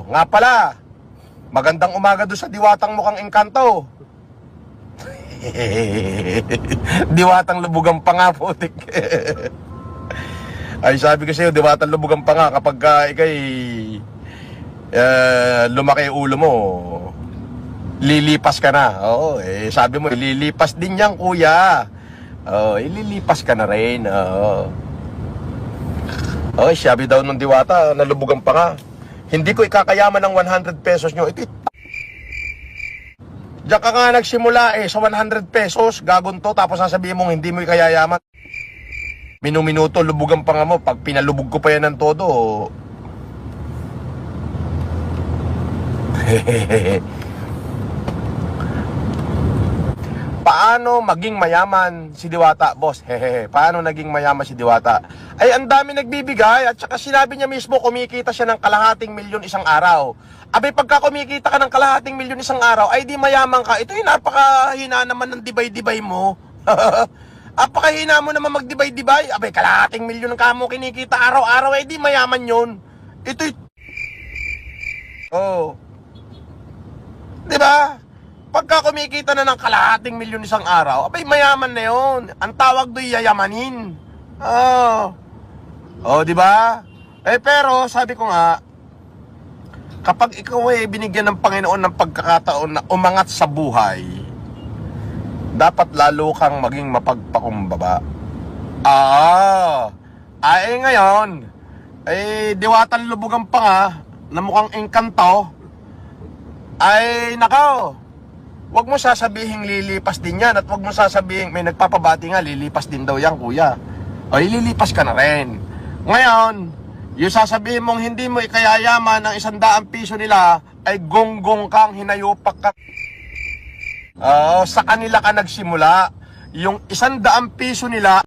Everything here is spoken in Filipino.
Oh, nga pala. Magandang umaga doon sa diwatang mukhang engkanto. Diwatang lubugan pa nga, putik. Ay, sabi ko sa'yo, diwatang lubugan pa nga kapag ikay lumaki ulo mo, lilipas ka na. Oo, sabi mo, lilipas din yan, kuya. Oo, lilipas ka na rin. Oo. Sabi daw ng diwata, nalubugan pa nga. Hindi ko ikakayaman ng 100 pesos nyo. Diyan ka nga nagsimula sa 100 pesos, gagonto, tapos sasabihin mong hindi mo ikayayaman. Minuminuto, lubugan pa nga mo. Pag pinalubog ko pa yan ng todo, paano maging mayaman si Diwata, boss? Paano naging mayaman si Diwata? Ay, ang dami nagbibigay at saka sinabi niya mismo kumikita siya ng kalahating milyon isang araw. Abay, pagka kumikita ka ng kalahating milyon isang araw, ay di mayaman ka. Ito yung napakahina naman ng dibay-dibay mo. Napakahina mo naman magdibay-dibay. Abay, kalahating milyon ka mo kinikita araw-araw, ay di mayaman yun. Ito yung... Oh. Diba? Pagka kumikita na ng kalahating milyon isang araw, abay, mayaman na yun. Ang tawag do'y yayamanin. Diba? Pero, sabi ko nga, kapag ikaw binigyan ng Panginoon ng pagkakataon na umangat sa buhay, dapat lalo kang maging mapagpakumbaba. Ngayon, diwatan lubugan pa nga, na mukhang engkanto, ay, nakaw, wag mo sasabihing lilipas din yan at wag mo sasabihing may nagpapabati nga lilipas din daw yan, kuya. Lilipas ka na rin. Ngayon, yung sasabihin mong hindi mo ikayayaman ng 100 piso nila ay gonggong kang, hinayupak ka. Sa kanila ka nagsimula. Yung 100 piso nila